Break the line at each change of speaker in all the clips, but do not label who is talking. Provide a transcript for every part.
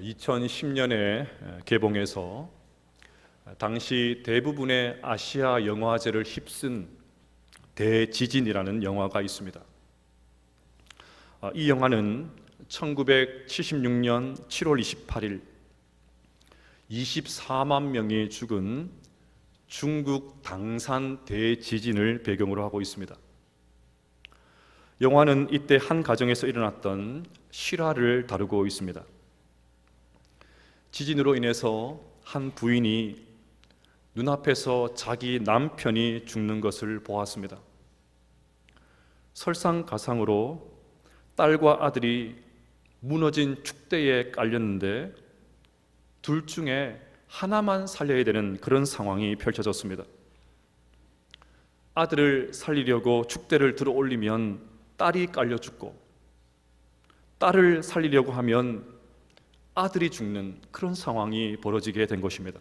2010년에 개봉해서 당시 대부분의 아시아 영화제를 휩쓴 대지진이라는 영화가 있습니다. 이 영화는 1976년 7월 28일 24만 명이 죽은 중국 당산 대지진을 배경으로 하고 있습니다. 영화는 이때 한 가정에서 일어났던 실화를 다루고 있습니다. 지진으로 인해서 한 부인이 눈앞에서 자기 남편이 죽는 것을 보았습니다. 설상가상으로 딸과 아들이 무너진 축대에 깔렸는데 둘 중에 하나만 살려야 되는 그런 상황이 펼쳐졌습니다. 아들을 살리려고 축대를 들어 올리면 딸이 깔려 죽고, 딸을 살리려고 하면 아들이 죽는 그런 상황이 벌어지게 된 것입니다.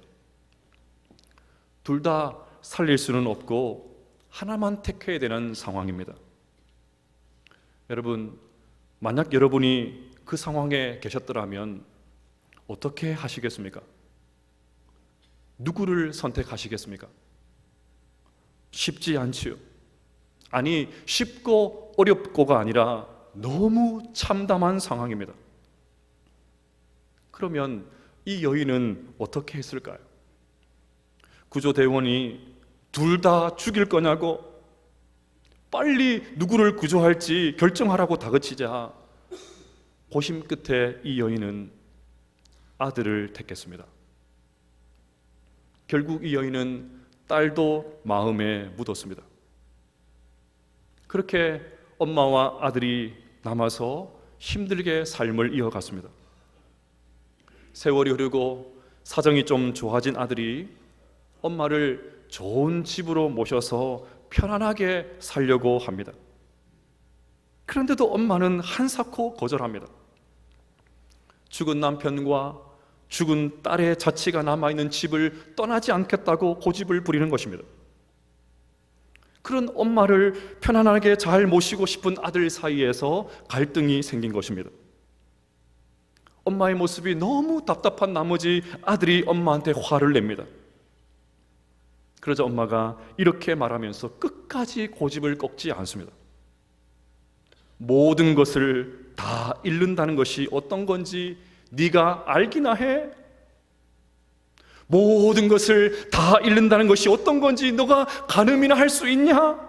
둘 다 살릴 수는 없고 하나만 택해야 되는 상황입니다. 여러분, 만약 여러분이 그 상황에 계셨더라면 어떻게 하시겠습니까? 누구를 선택하시겠습니까? 쉽지 않지요. 아니, 쉽고 어렵고가 아니라 너무 참담한 상황입니다. 그러면 이 여인은 어떻게 했을까요? 구조대원이 둘 다 죽일 거냐고 빨리 누구를 구조할지 결정하라고 다그치자 고심 끝에 이 여인은 아들을 택했습니다. 결국 이 여인은 딸도 마음에 묻었습니다. 그렇게 엄마와 아들이 남아서 힘들게 삶을 이어갔습니다. 세월이 흐르고 사정이 좀 좋아진 아들이 엄마를 좋은 집으로 모셔서 편안하게 살려고 합니다. 그런데도 엄마는 한사코 거절합니다. 죽은 남편과 죽은 딸의 자취가 남아있는 집을 떠나지 않겠다고 고집을 부리는 것입니다. 그런 엄마를 편안하게 잘 모시고 싶은 아들 사이에서 갈등이 생긴 것입니다. 엄마의 모습이 너무 답답한 나머지 아들이 엄마한테 화를 냅니다. 그러자 엄마가 이렇게 말하면서 끝까지 고집을 꺾지 않습니다. 모든 것을 다 잃는다는 것이 어떤 건지 네가 알기나 해? 모든 것을 다 잃는다는 것이 어떤 건지 너가 가늠이나 할 수 있냐?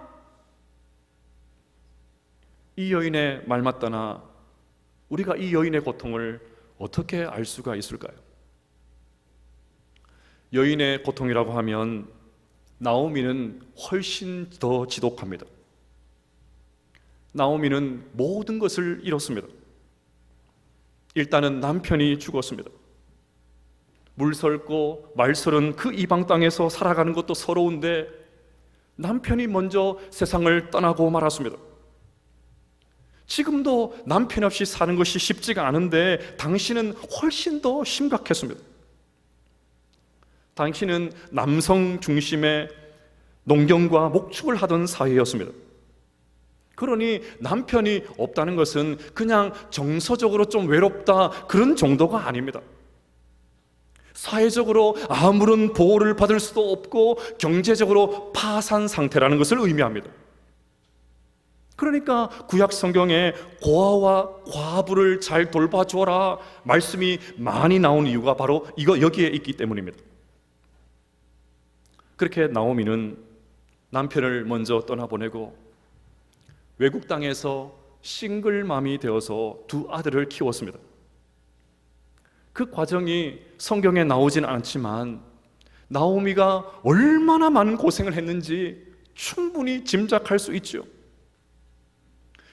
이 여인의 말 맞다나 우리가 이 여인의 고통을 어떻게 알 수가 있을까요? 여인의 고통이라고 하면 나오미는 훨씬 더 지독합니다. 나오미는 모든 것을 잃었습니다. 일단은 남편이 죽었습니다. 물설고 말설은 그 이방 땅에서 살아가는 것도 서러운데 남편이 먼저 세상을 떠나고 말았습니다. 지금도 남편 없이 사는 것이 쉽지가 않은데 당신은 훨씬 더 심각했습니다. 당신은 남성 중심의 농경과 목축을 하던 사회였습니다. 그러니 남편이 없다는 것은 그냥 정서적으로 좀 외롭다 그런 정도가 아닙니다. 사회적으로 아무런 보호를 받을 수도 없고 경제적으로 파산 상태라는 것을 의미합니다. 그러니까 구약 성경에 고아와 과부를 잘 돌봐줘라 말씀이 많이 나온 이유가 바로 여기에 있기 때문입니다. 그렇게 나오미는 남편을 먼저 떠나보내고 외국 땅에서 싱글맘이 되어서 두 아들을 키웠습니다. 그 과정이 성경에 나오진 않지만 나오미가 얼마나 많은 고생을 했는지 충분히 짐작할 수 있죠.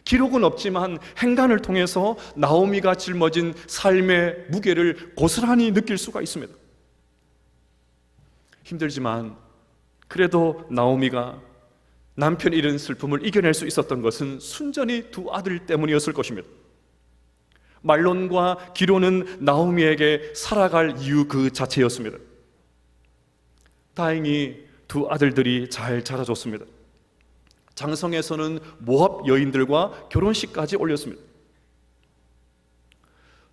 기록은 없지만 행간을 통해서 나오미가 짊어진 삶의 무게를 고스란히 느낄 수가 있습니다. 힘들지만 그래도 나오미가 남편 잃은 슬픔을 이겨낼 수 있었던 것은 순전히 두 아들 때문이었을 것입니다. 말론과 기로는 나오미에게 살아갈 이유 그 자체였습니다. 다행히 두 아들들이 잘 자라줬습니다. 장성에서는 모압 여인들과 결혼식까지 올렸습니다.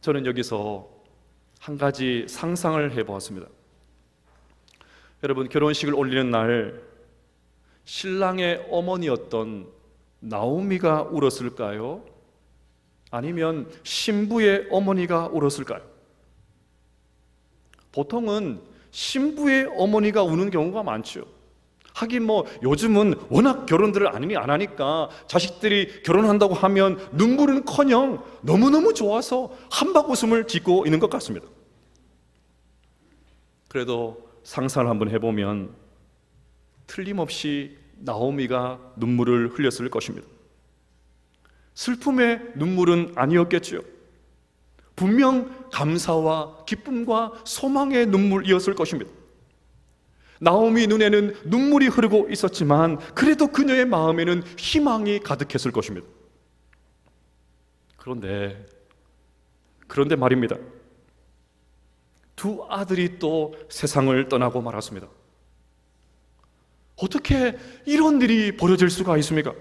저는 여기서 한 가지 상상을 해보았습니다. 여러분, 결혼식을 올리는 날 신랑의 어머니였던 나오미가 울었을까요? 아니면 신부의 어머니가 울었을까요? 보통은 신부의 어머니가 우는 경우가 많죠. 하긴 요즘은 워낙 결혼들을 안 하니까 자식들이 결혼한다고 하면 눈물은커녕 너무너무 좋아서 한박 웃음을 짓고 있는 것 같습니다. 그래도 상상을 한번 해보면 틀림없이 나오미가 눈물을 흘렸을 것입니다. 슬픔의 눈물은 아니었겠죠. 분명 감사와 기쁨과 소망의 눈물이었을 것입니다. 나오미 눈에는 눈물이 흐르고 있었지만 그래도 그녀의 마음에는 희망이 가득했을 것입니다. 그런데 말입니다. 두 아들이 또 세상을 떠나고 말았습니다. 어떻게 이런 일이 벌어질 수가 있습니까?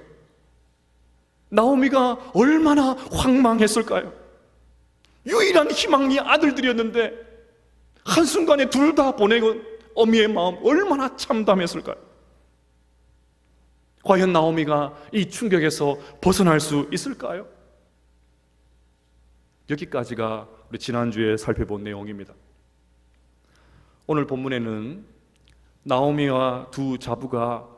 나오미가 얼마나 황망했을까요? 유일한 희망이 아들들이었는데 한순간에 둘 다 보내고 어미의 마음 얼마나 참담했을까요? 과연 나오미가 이 충격에서 벗어날 수 있을까요? 여기까지가 우리 지난주에 살펴본 내용입니다. 오늘 본문에는 나오미와 두 자부가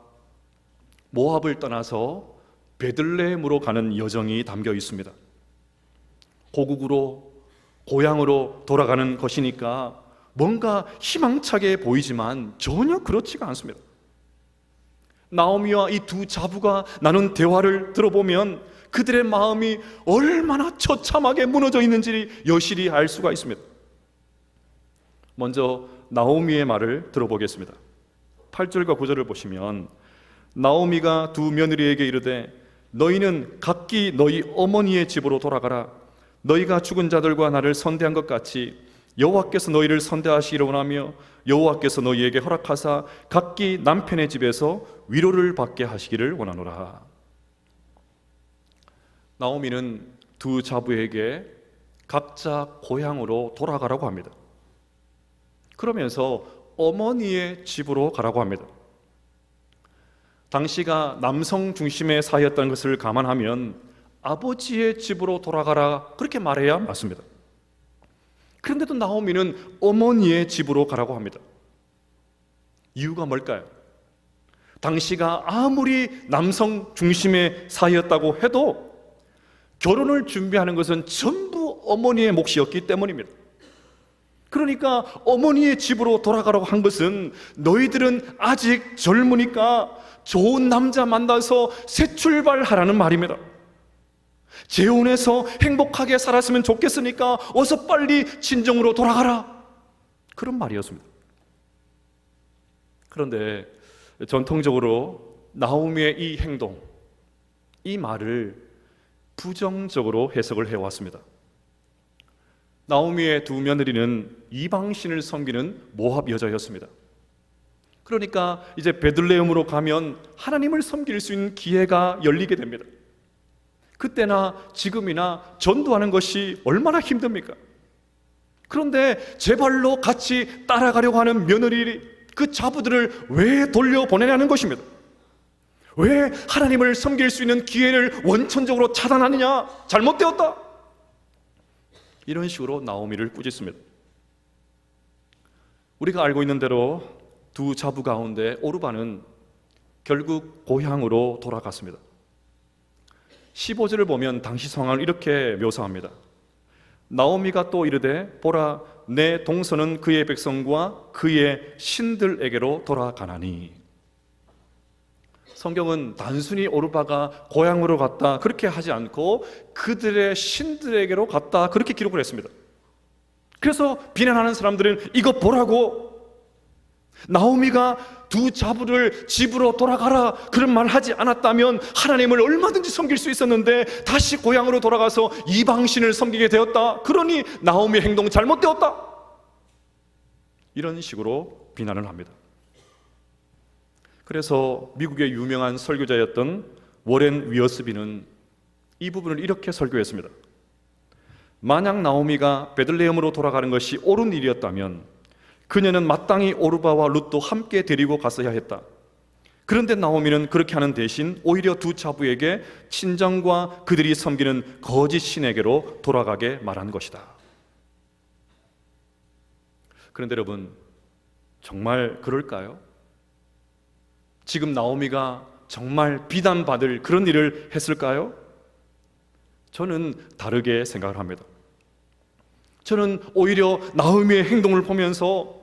모압을 떠나서 베들레헴으로 가는 여정이 담겨 있습니다. 고국으로, 고향으로 돌아가는 것이니까 뭔가 희망차게 보이지만 전혀 그렇지가 않습니다. 나오미와 이 두 자부가 나눈 대화를 들어보면 그들의 마음이 얼마나 처참하게 무너져 있는지 여실히 알 수가 있습니다. 먼저 나오미의 말을 들어보겠습니다. 8절과 9절을 보시면 나오미가 두 며느리에게 이르되 너희는 각기 너희 어머니의 집으로 돌아가라. 너희가 죽은 자들과 나를 선대한 것 같이 여호와께서 너희를 선대하시기를 원하며 여호와께서 너희에게 허락하사 각기 남편의 집에서 위로를 받게 하시기를 원하노라. 나오미는 두 자부에게 각자 고향으로 돌아가라고 합니다. 그러면서 어머니의 집으로 가라고 합니다. 당시가 남성 중심의 사회였다는 것을 감안하면 아버지의 집으로 돌아가라 그렇게 말해야 맞습니다. 그런데도 나오미는 어머니의 집으로 가라고 합니다. 이유가 뭘까요? 당시가 아무리 남성 중심의 사회였다고 해도 결혼을 준비하는 것은 전부 어머니의 몫이었기 때문입니다. 그러니까 어머니의 집으로 돌아가라고 한 것은 너희들은 아직 젊으니까 좋은 남자 만나서 새 출발하라는 말입니다. 재혼해서 행복하게 살았으면 좋겠으니까 어서 빨리 친정으로 돌아가라, 그런 말이었습니다. 그런데 전통적으로 나오미의 이 행동, 이 말을 부정적으로 해석을 해왔습니다. 나오미의 두 며느리는 이방신을 섬기는 모압 여자였습니다. 그러니까 이제 베들레헴으로 가면 하나님을 섬길 수 있는 기회가 열리게 됩니다. 그때나 지금이나 전도하는 것이 얼마나 힘듭니까? 그런데 제 발로 같이 따라가려고 하는 며느리, 그 자부들을 왜 돌려보내냐는 것입니다. 왜 하나님을 섬길 수 있는 기회를 원천적으로 차단하느냐? 잘못되었다, 이런 식으로 나오미를 꾸짖습니다. 우리가 알고 있는 대로 두 자부 가운데 오르바는 결국 고향으로 돌아갔습니다. 15절을 보면 당시 상황을 이렇게 묘사합니다. 나오미가 또 이르되 보라, 내 동서는 그의 백성과 그의 신들에게로 돌아가나니. 성경은 단순히 오르바가 고향으로 갔다 그렇게 하지 않고 그들의 신들에게로 갔다 그렇게 기록을 했습니다. 그래서 비난하는 사람들은 이거 보라고, 나오미가 두 자부를 집으로 돌아가라 그런 말 하지 않았다면 하나님을 얼마든지 섬길 수 있었는데 다시 고향으로 돌아가서 이방신을 섬기게 되었다, 그러니 나오미의 행동 잘못되었다, 이런 식으로 비난을 합니다. 그래서 미국의 유명한 설교자였던 워렌 위어스비는 이 부분을 이렇게 설교했습니다. 만약 나오미가 베들레헴으로 돌아가는 것이 옳은 일이었다면 그녀는 마땅히 오르바와 룻도 함께 데리고 갔어야 했다. 그런데 나오미는 그렇게 하는 대신 오히려 두 자부에게 친정과 그들이 섬기는 거짓 신에게로 돌아가게 말한 것이다. 그런데 여러분, 정말 그럴까요? 지금 나오미가 정말 비난받을 그런 일을 했을까요? 저는 다르게 생각을 합니다. 저는 오히려 나오미의 행동을 보면서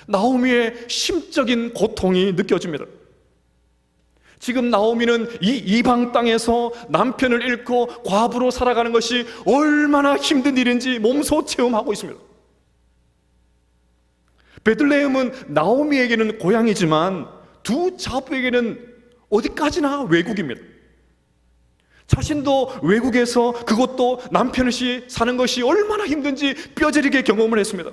나오미의 심적인 고통이 느껴집니다. 지금 나오미는 이 이방 땅에서 남편을 잃고 과부로 살아가는 것이 얼마나 힘든 일인지 몸소 체험하고 있습니다. 베들레헴은 나오미에게는 고향이지만 두 자부에게는 어디까지나 외국입니다. 자신도 외국에서 그것도 남편 없이 사는 것이 얼마나 힘든지 뼈저리게 경험을 했습니다.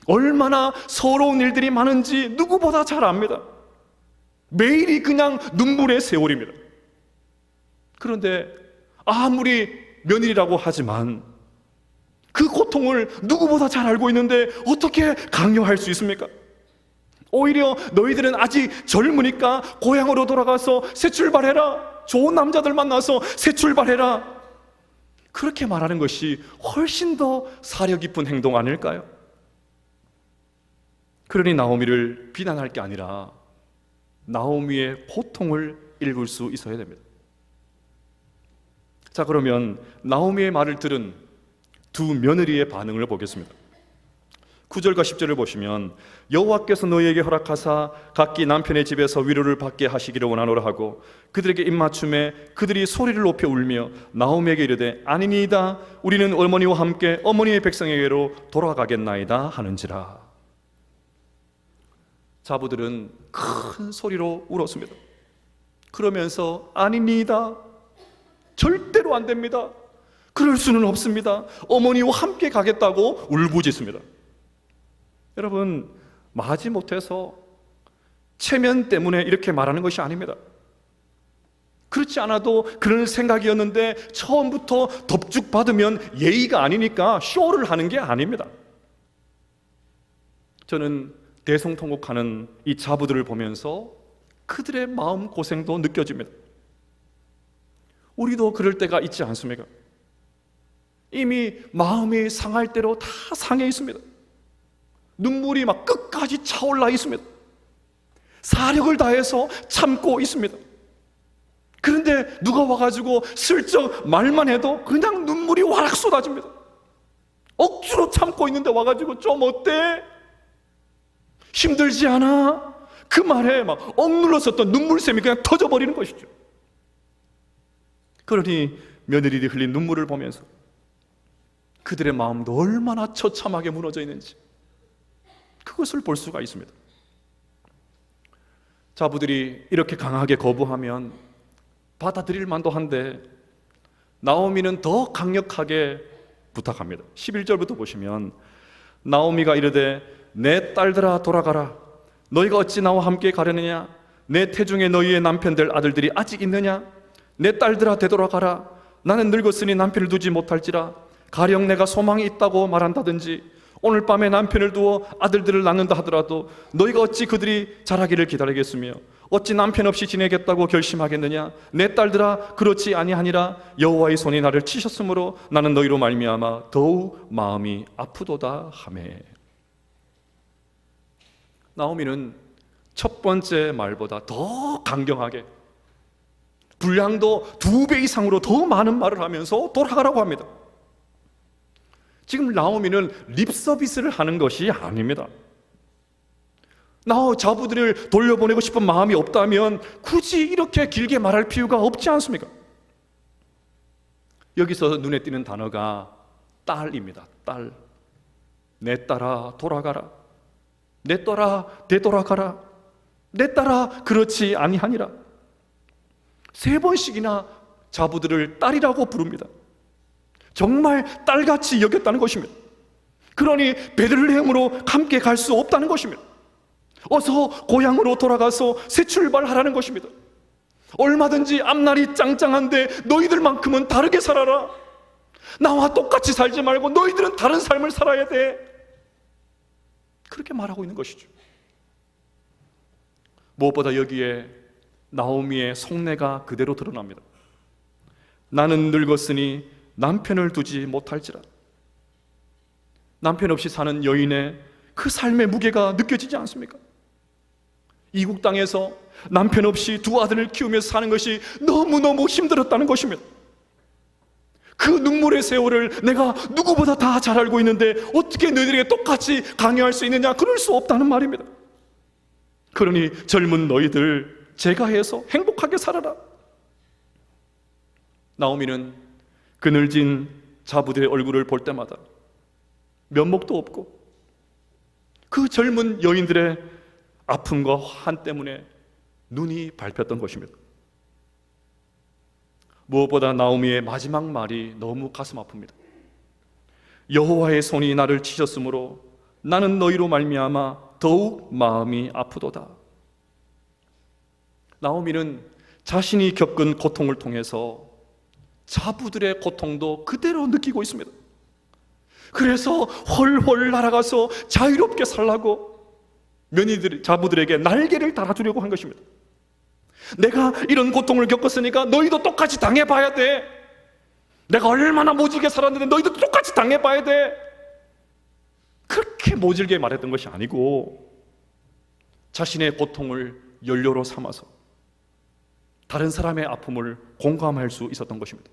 얼마나 서러운 일들이 많은지 누구보다 잘 압니다. 매일이 그냥 눈물의 세월입니다. 그런데 아무리 며느리라고 하지만 그 고통을 누구보다 잘 알고 있는데 어떻게 강요할 수 있습니까? 오히려 너희들은 아직 젊으니까 고향으로 돌아가서 새 출발해라, 좋은 남자들 만나서 새 출발해라, 그렇게 말하는 것이 훨씬 더 사려 깊은 행동 아닐까요? 그러니 나오미를 비난할 게 아니라 나오미의 고통을 읽을 수 있어야 됩니다. 자, 그러면 나오미의 말을 들은 두 며느리의 반응을 보겠습니다. 9절과 10절을 보시면 여호와께서 너희에게 허락하사 각기 남편의 집에서 위로를 받게 하시기를 원하노라 하고 그들에게 입맞춤에 그들이 소리를 높여 울며 나오미에게 이르되 아니니이다, 우리는 어머니와 함께 어머니의 백성에게로 돌아가겠나이다 하는지라. 자부들은 큰 소리로 울었습니다. 그러면서 아니니이다, 절대로 안 됩니다, 그럴 수는 없습니다, 어머니와 함께 가겠다고 울부짖습니다. 여러분, 마지못해서 체면 때문에 이렇게 말하는 것이 아닙니다. 그렇지 않아도 그런 생각이었는데 처음부터 덥죽받으면 예의가 아니니까 쇼를 하는 게 아닙니다. 저는 대성통곡하는 이 자부들을 보면서 그들의 마음 고생도 느껴집니다. 우리도 그럴 때가 있지 않습니까? 이미 마음이 상할 대로 다 상해 있습니다. 눈물이 막 끝까지 차올라 있습니다. 사력을 다해서 참고 있습니다. 그런데 누가 와가지고 슬쩍 말만 해도 그냥 눈물이 와락 쏟아집니다. 억지로 참고 있는데 와가지고 좀 어때? 힘들지 않아? 그 말에 막 억눌렀었던 눈물샘이 그냥 터져버리는 것이죠. 그러니 며느리들이 흘린 눈물을 보면서 그들의 마음도 얼마나 처참하게 무너져 있는지 그것을 볼 수가 있습니다. 자부들이 이렇게 강하게 거부하면 받아들일 만도 한데 나오미는 더 강력하게 부탁합니다. 11절부터 보시면 나오미가 이르되 내 딸들아 돌아가라, 너희가 어찌 나와 함께 가려느냐? 내 태중에 너희의 남편들 아들들이 아직 있느냐? 내 딸들아 되돌아가라, 나는 늙었으니 남편을 두지 못할지라. 가령 내가 소망이 있다고 말한다든지 오늘 밤에 남편을 두어 아들들을 낳는다 하더라도 너희가 어찌 그들이 자라기를 기다리겠으며 어찌 남편 없이 지내겠다고 결심하겠느냐? 내 딸들아 그렇지 아니하니라. 여호와의 손이 나를 치셨으므로 나는 너희로 말미암아 더욱 마음이 아프도다 하매. 나오미는 첫 번째 말보다 더 강경하게 분량도 2배 이상으로 더 많은 말을 하면서 돌아가라고 합니다. 지금 나오미는 립서비스를 하는 것이 아닙니다. 자부들을 돌려보내고 싶은 마음이 없다면 굳이 이렇게 길게 말할 필요가 없지 않습니까? 여기서 눈에 띄는 단어가 딸입니다. 딸. 내 딸아 돌아가라, 내 딸아 되돌아가라, 내 딸아 그렇지 아니하니라. 3번씩이나 자부들을 딸이라고 부릅니다. 정말 딸같이 여겼다는 것입니다. 그러니 베들레헴으로 함께 갈 수 없다는 것입니다. 어서 고향으로 돌아가서 새 출발하라는 것입니다. 얼마든지 앞날이 짱짱한데 너희들만큼은 다르게 살아라. 나와 똑같이 살지 말고 너희들은 다른 삶을 살아야 돼. 그렇게 말하고 있는 것이죠. 무엇보다 여기에 나오미의 속내가 그대로 드러납니다. 나는 늙었으니 남편을 두지 못할지라. 남편 없이 사는 여인의 그 삶의 무게가 느껴지지 않습니까? 이국 땅에서 남편 없이 두 아들을 키우면서 사는 것이 너무너무 힘들었다는 것입니다. 그 눈물의 세월을 내가 누구보다 다 잘 알고 있는데 어떻게 너희들에게 똑같이 강요할 수 있느냐? 그럴 수 없다는 말입니다. 그러니 젊은 너희들 제가 해서 행복하게 살아라. 나오미는 그늘진 자부들의 얼굴을 볼 때마다 면목도 없고 그 젊은 여인들의 아픔과 환 때문에 눈이 밟혔던 것입니다. 무엇보다 나오미의 마지막 말이 너무 가슴 아픕니다. 여호와의 손이 나를 치셨으므로 나는 너희로 말미암아 더욱 마음이 아프도다. 나오미는 자신이 겪은 고통을 통해서 자부들의 고통도 그대로 느끼고 있습니다. 그래서 헐헐 날아가서 자유롭게 살라고 자부들에게 날개를 달아주려고 한 것입니다. 내가 이런 고통을 겪었으니까 너희도 똑같이 당해봐야 돼. 내가 얼마나 모질게 살았는데 너희도 똑같이 당해봐야 돼. 그렇게 모질게 말했던 것이 아니고 자신의 고통을 연료로 삼아서 다른 사람의 아픔을 공감할 수 있었던 것입니다.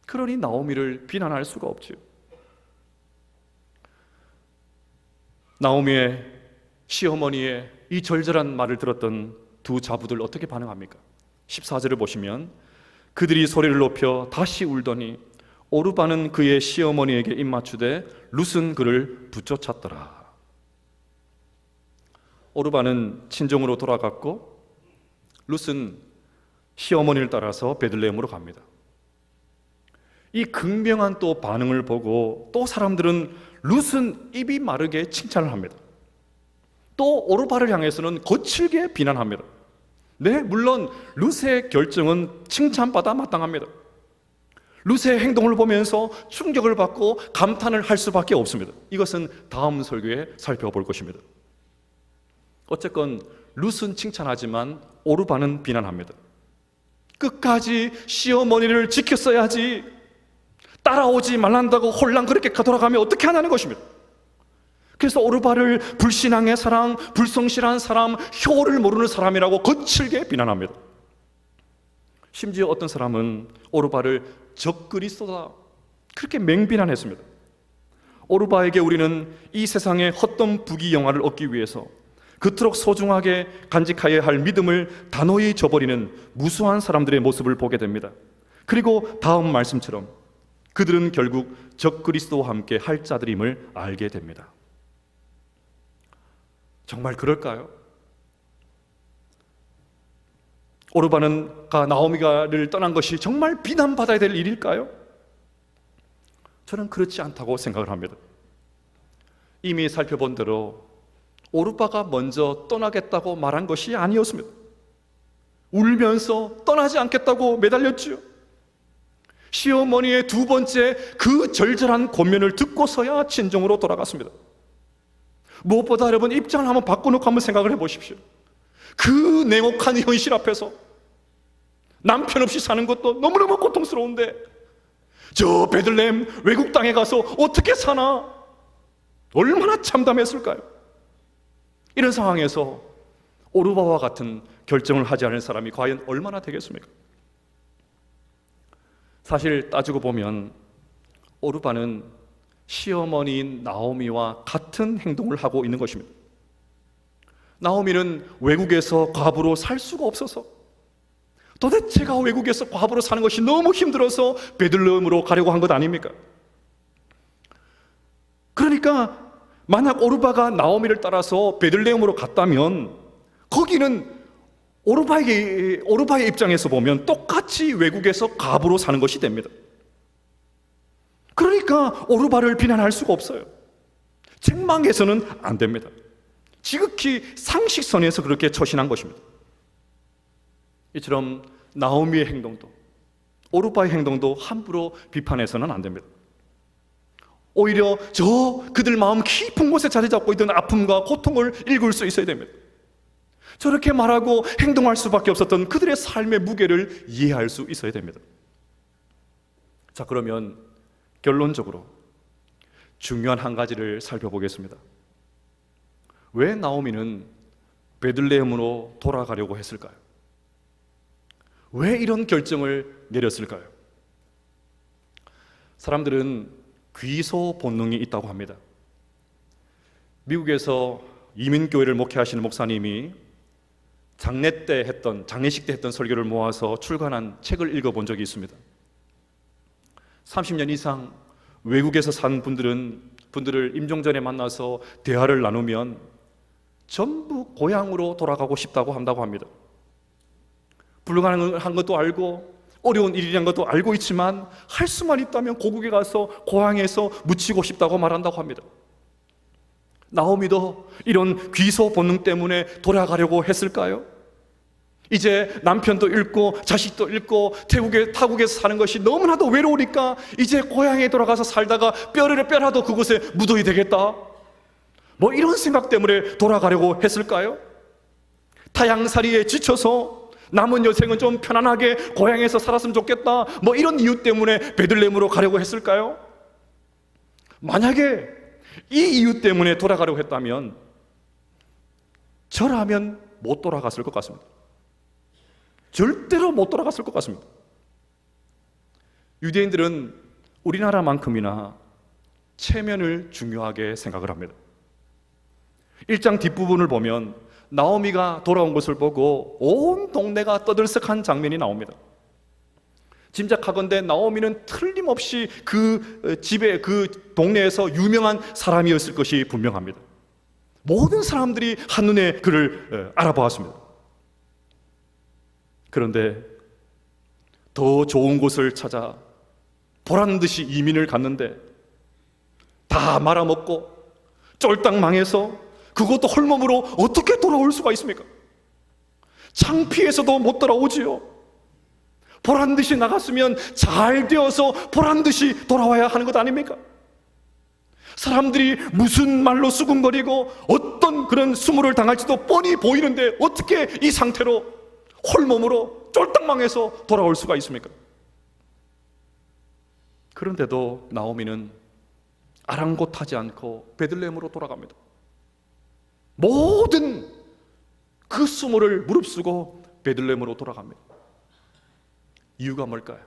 그러니 나오미를 비난할 수가 없지요. 나오미의 시어머니의 이 절절한 말을 들었던 두 자부들 어떻게 반응합니까? 14절을 보시면 그들이 소리를 높여 다시 울더니 오르바는 그의 시어머니에게 입맞추되 룻은 그를 붙쫓았더라. 오르바는 친정으로 돌아갔고 룻은 시어머니를 따라서 베들레헴으로 갑니다. 이 극명한 또 반응을 보고 또 사람들은 룻은 입이 마르게 칭찬을 합니다. 또 오르바를 향해서는 거칠게 비난합니다. 네, 물론 룻의 결정은 칭찬받아 마땅합니다. 룻의 행동을 보면서 충격을 받고 감탄을 할 수밖에 없습니다. 이것은 다음 설교에 살펴볼 것입니다. 어쨌건 룻은 칭찬하지만 오르바는 비난합니다. 끝까지 시어머니를 지켰어야지, 따라오지 말란다고 홀랑 그렇게 돌아가면 어떻게 하냐는 것입니다. 그래서 오르바를 불신앙의 사람, 불성실한 사람, 효를 모르는 사람이라고 거칠게 비난합니다. 심지어 어떤 사람은 오르바를 적그리스도다 그렇게 맹비난했습니다. 오르바에게 우리는 이 세상의 헛된 부귀영화를 얻기 위해서 그토록 소중하게 간직해야 할 믿음을 단호히 저버리는 무수한 사람들의 모습을 보게 됩니다. 그리고 다음 말씀처럼 그들은 결국 적그리스도와 함께 할 자들임을 알게 됩니다. 정말 그럴까요? 오르바가 나오미가를 떠난 것이 정말 비난받아야 될 일일까요? 저는 그렇지 않다고 생각을 합니다. 이미 살펴본 대로 오르바가 먼저 떠나겠다고 말한 것이 아니었습니다. 울면서 떠나지 않겠다고 매달렸지요. 시어머니의 두 번째 그 절절한 권면을 듣고서야 친정으로 돌아갔습니다. 무엇보다 여러분 입장을 한번 바꿔놓고 한번 생각을 해보십시오. 그 냉혹한 현실 앞에서 남편 없이 사는 것도 너무너무 고통스러운데 저 베들레헴 외국 땅에 가서 어떻게 사나? 얼마나 참담했을까요? 이런 상황에서 오르바와 같은 결정을 하지 않을 사람이 과연 얼마나 되겠습니까? 사실 따지고 보면 오르바는 시어머니인 나오미와 같은 행동을 하고 있는 것입니다. 나오미는 외국에서 과부로 살 수가 없어서 도대체가 외국에서 과부로 사는 것이 너무 힘들어서 베들레헴으로 가려고 한 것 아닙니까? 그러니까 만약 오르바가 나오미를 따라서 베들레헴으로 갔다면 거기는 오르바의 입장에서 보면 똑같이 외국에서 과부로 사는 것이 됩니다. 그러니까 오르바를 비난할 수가 없어요. 책망해서는 안 됩니다. 지극히 상식선에서 그렇게 처신한 것입니다. 이처럼 나오미의 행동도 오르바의 행동도 함부로 비판해서는 안 됩니다. 오히려 저 그들 마음 깊은 곳에 자리 잡고 있던 아픔과 고통을 읽을 수 있어야 됩니다. 저렇게 말하고 행동할 수밖에 없었던 그들의 삶의 무게를 이해할 수 있어야 됩니다. 자, 그러면 결론적으로 중요한 한 가지를 살펴보겠습니다. 왜 나오미는 베들레헴으로 돌아가려고 했을까요? 왜 이런 결정을 내렸을까요? 사람들은 귀소 본능이 있다고 합니다. 미국에서 이민교회를 목회하시는 목사님이 장례식 때 했던 설교를 모아서 출간한 책을 읽어본 적이 있습니다. 30년 이상 외국에서 산 분들을 임종전에 만나서 대화를 나누면 전부 고향으로 돌아가고 싶다고 한다고 합니다. 불가능한 것도 알고 어려운 일이라는 것도 알고 있지만 할 수만 있다면 고국에 가서 고향에서 묻히고 싶다고 말한다고 합니다. 나오미도 이런 귀소 본능 때문에 돌아가려고 했을까요? 이제 남편도 잃고 자식도 잃고 타국에서 사는 것이 너무나도 외로우니까 이제 고향에 돌아가서 살다가 뼈라도 그곳에 묻어야 되겠다, 뭐 이런 생각 때문에 돌아가려고 했을까요? 타향살이에 지쳐서 남은 여생은 좀 편안하게 고향에서 살았으면 좋겠다, 뭐 이런 이유 때문에 베들레헴으로 가려고 했을까요? 만약에 이 이유 때문에 돌아가려고 했다면 저라면 못 돌아갔을 것 같습니다. 절대로 못 돌아갔을 것 같습니다. 유대인들은 우리나라만큼이나 체면을 중요하게 생각을 합니다. 1장 뒷부분을 보면 나오미가 돌아온 것을 보고 온 동네가 떠들썩한 장면이 나옵니다. 짐작하건대 나오미는 틀림없이 그 집에, 그 동네에서 유명한 사람이었을 것이 분명합니다. 모든 사람들이 한눈에 그를 알아보았습니다. 그런데 더 좋은 곳을 찾아 보란듯이 이민을 갔는데 다 말아먹고 쫄딱 망해서 그것도 홀몸으로 어떻게 돌아올 수가 있습니까? 창피해서도 못 돌아오지요. 보란듯이 나갔으면 잘 되어서 보란듯이 돌아와야 하는 것 아닙니까? 사람들이 무슨 말로 수군거리고 어떤 그런 수모를 당할지도 뻔히 보이는데 어떻게 이 상태로 홀몸으로 쫄딱 망해서 돌아올 수가 있습니까? 그런데도 나오미는 아랑곳하지 않고 베들레헴으로 돌아갑니다. 모든 그 수모를 무릅쓰고 베들레헴으로 돌아갑니다. 이유가 뭘까요?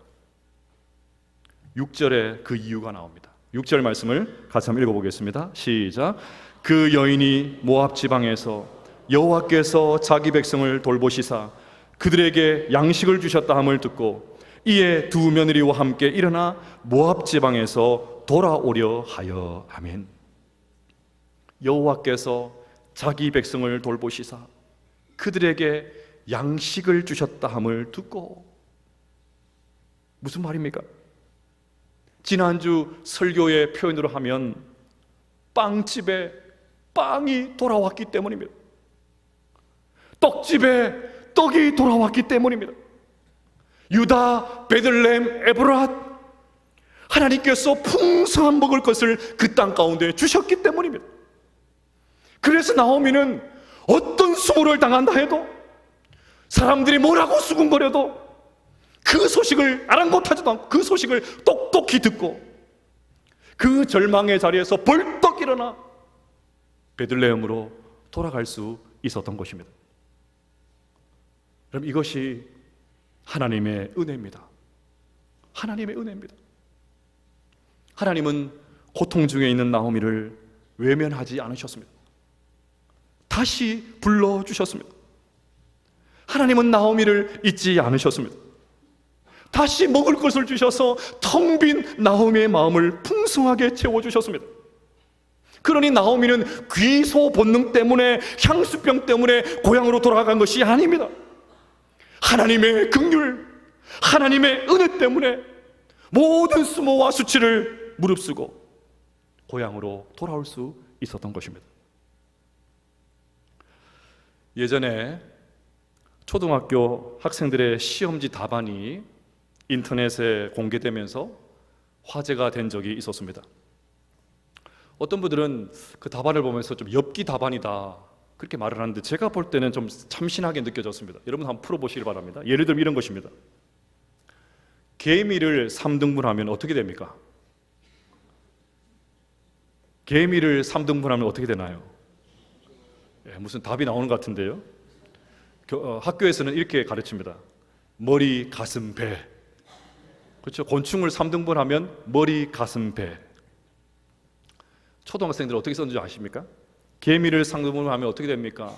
6절에 그 이유가 나옵니다. 6절 말씀을 같이 한번 읽어보겠습니다. 시작. 그 여인이 모압 지방에서 여호와께서 자기 백성을 돌보시사 그들에게 양식을 주셨다 함을 듣고 이에 두 며느리와 함께 일어나 모압 지방에서 돌아오려 하여. 아멘. 여호와께서 자기 백성을 돌보시사 그들에게 양식을 주셨다 함을 듣고. 무슨 말입니까? 지난주 설교의 표현으로 하면 빵집에 빵이 돌아왔기 때문입니다. 떡집에 떡이 돌아왔기 때문입니다. 유다, 베들레헴, 에브랏, 하나님께서 풍성한 먹을 것을 그 땅 가운데 주셨기 때문입니다. 그래서 나오미는 어떤 수모를 당한다 해도, 사람들이 뭐라고 수군거려도 그 소식을 아랑곳하지도 않고 그 소식을 똑똑히 듣고 그 절망의 자리에서 벌떡 일어나 베들레헴으로 돌아갈 수 있었던 것입니다. 그럼 이것이 하나님의 은혜입니다. 하나님의 은혜입니다. 하나님은 고통 중에 있는 나오미를 외면하지 않으셨습니다. 다시 불러주셨습니다. 하나님은 나오미를 잊지 않으셨습니다. 다시 먹을 것을 주셔서 텅 빈 나오미의 마음을 풍성하게 채워주셨습니다. 그러니 나오미는 귀소 본능 때문에, 향수병 때문에 고향으로 돌아간 것이 아닙니다. 하나님의 긍휼, 하나님의 은혜 때문에 모든 수모와 수치를 무릅쓰고 고향으로 돌아올 수 있었던 것입니다. 예전에 초등학교 학생들의 시험지 답안이 인터넷에 공개되면서 화제가 된 적이 있었습니다. 어떤 분들은 그 답안을 보면서 좀 엽기 답안이다 그렇게 말을 하는데, 제가 볼 때는 좀 참신하게 느껴졌습니다. 여러분 한번 풀어보시길 바랍니다. 예를 들면 이런 것입니다. 개미를 3등분하면 어떻게 됩니까? 개미를 3등분하면 어떻게 되나요? 무슨 답이 나오는 것 같은데요. 학교에서는 이렇게 가르칩니다. 머리, 가슴, 배. 그렇죠? 곤충을 3등분하면 머리, 가슴, 배. 초등학생들 어떻게 썼는지 아십니까? 개미를 3등분하면 어떻게 됩니까?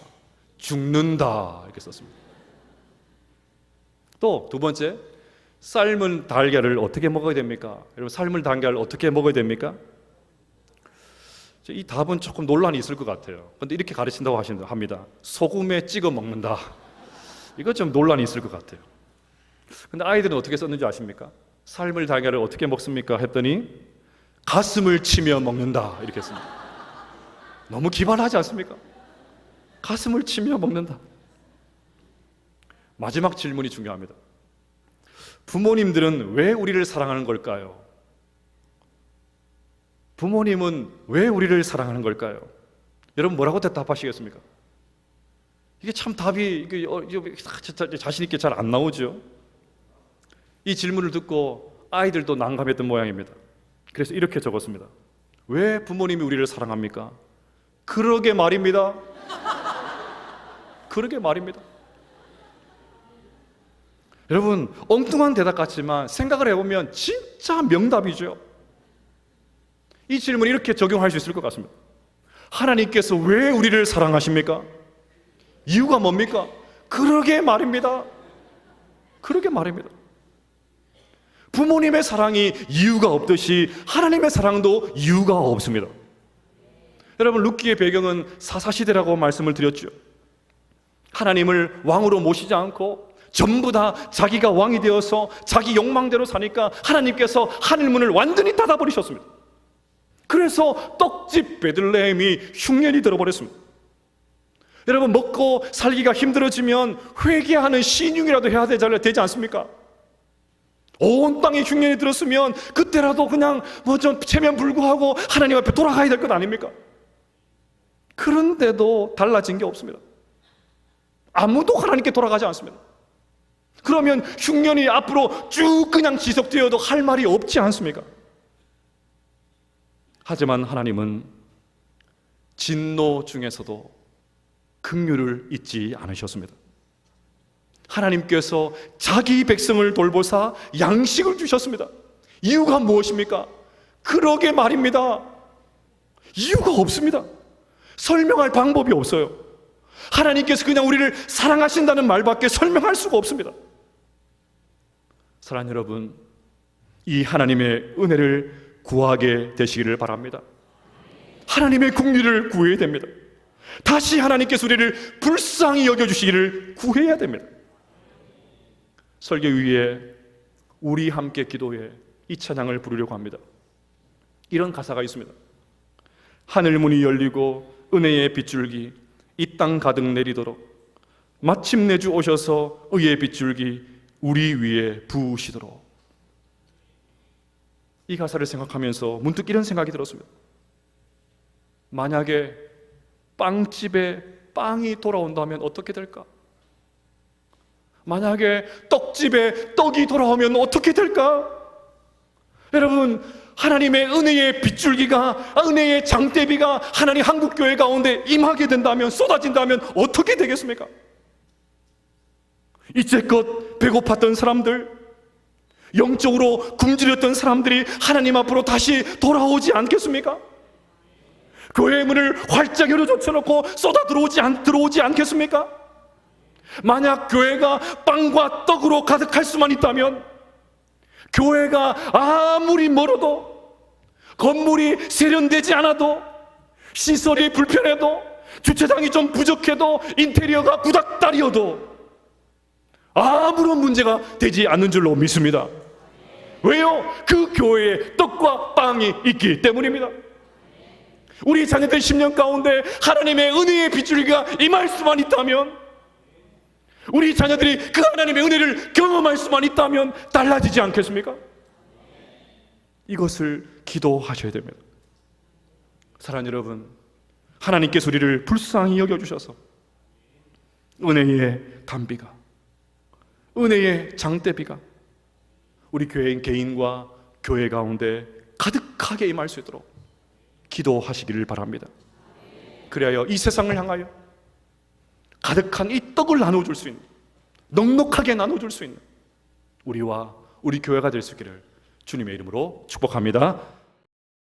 죽는다 이렇게 썼습니다. 또 두 번째, 삶은 달걀을 어떻게 먹어야 됩니까? 여러분, 삶은 달걀을 어떻게 먹어야 됩니까? 이 답은 조금 논란이 있을 것 같아요. 그런데 이렇게 가르친다고 합니다. 소금에 찍어 먹는다. 이거 좀 논란이 있을 것 같아요. 근데 아이들은 어떻게 썼는지 아십니까? 삶을 달걀을 어떻게 먹습니까? 했더니 가슴을 치며 먹는다 이렇게 했습니다. 너무 기발하지 않습니까? 가슴을 치며 먹는다. 마지막 질문이 중요합니다. 부모님들은 왜 우리를 사랑하는 걸까요? 부모님은 왜 우리를 사랑하는 걸까요? 여러분 뭐라고 대답하시겠습니까? 이게 참 답이 자신 있게 잘 안 나오죠. 이 질문을 듣고 아이들도 난감했던 모양입니다. 그래서 이렇게 적었습니다. 왜 부모님이 우리를 사랑합니까? 그러게 말입니다. 그러게 말입니다. 여러분, 엉뚱한 대답 같지만 생각을 해보면 진짜 명답이죠. 이 질문 이렇게 적용할 수 있을 것 같습니다. 하나님께서 왜 우리를 사랑하십니까? 이유가 뭡니까? 그러게 말입니다. 그러게 말입니다. 부모님의 사랑이 이유가 없듯이 하나님의 사랑도 이유가 없습니다. 여러분, 룻기의 배경은 사사시대라고 말씀을 드렸죠. 하나님을 왕으로 모시지 않고 전부 다 자기가 왕이 되어서 자기 욕망대로 사니까 하나님께서 하늘문을 완전히 닫아버리셨습니다. 그래서 떡집 베들레헴이 흉년이 들어버렸습니다. 여러분, 먹고 살기가 힘들어지면 회개하는 신용이라도 해야 되지 않습니까? 온 땅에 흉년이 들었으면 그때라도 그냥 좀 체면 불구하고 하나님 앞에 돌아가야 될 것 아닙니까? 그런데도 달라진 게 없습니다. 아무도 하나님께 돌아가지 않습니다. 그러면 흉년이 앞으로 쭉 그냥 지속되어도 할 말이 없지 않습니까? 하지만 하나님은 진노 중에서도 긍휼을 잊지 않으셨습니다. 하나님께서 자기 백성을 돌보사 양식을 주셨습니다. 이유가 무엇입니까? 그러게 말입니다. 이유가 없습니다. 설명할 방법이 없어요. 하나님께서 그냥 우리를 사랑하신다는 말밖에 설명할 수가 없습니다. 사랑하는 여러분, 이 하나님의 은혜를 구하게 되시기를 바랍니다. 하나님의 긍휼을 구해야 됩니다. 다시 하나님께서 우리를 불쌍히 여겨주시기를 구해야 됩니다. 설교 위에 우리 함께 기도해 이 찬양을 부르려고 합니다. 이런 가사가 있습니다. 하늘문이 열리고 은혜의 빗줄기 이 땅 가득 내리도록 마침내 주 오셔서 의의 빗줄기 우리 위에 부으시도록. 이 가사를 생각하면서 문득 이런 생각이 들었습니다. 만약에 빵집에 빵이 돌아온다면 어떻게 될까? 만약에 떡집에 떡이 돌아오면 어떻게 될까? 여러분, 하나님의 은혜의 빗줄기가, 은혜의 장대비가 하나님 한국교회 가운데 임하게 된다면, 쏟아진다면 어떻게 되겠습니까? 이제껏 배고팠던 사람들, 영적으로 굶주렸던 사람들이 하나님 앞으로 다시 돌아오지 않겠습니까? 교회의 문을 활짝 열어 젖혀놓고 쏟아 들어오지 않겠습니까? 만약 교회가 빵과 떡으로 가득할 수만 있다면, 교회가 아무리 멀어도, 건물이 세련되지 않아도, 시설이 불편해도, 주차장이 좀 부족해도, 인테리어가 구닥다리여도 아무런 문제가 되지 않는 줄로 믿습니다. 왜요? 그 교회에 떡과 빵이 있기 때문입니다. 우리 자녀들 10년 가운데 하나님의 은혜의 빗줄기가 임할 수만 있다면, 우리 자녀들이 그 하나님의 은혜를 경험할 수만 있다면 달라지지 않겠습니까? 이것을 기도하셔야 됩니다. 사랑하는 여러분, 하나님께서 우리를 불쌍히 여겨주셔서 은혜의 단비가, 은혜의 장대비가 우리 교회인 개인과 교회 가운데 가득하게 임할 수 있도록 기도하시기를 바랍니다. 그리하여 이 세상을 향하여 가득한 이 떡을 나눠줄 수 있는, 넉넉하게 나눠줄 수 있는 우리와 우리 교회가 될 수 있기를 주님의 이름으로 축복합니다.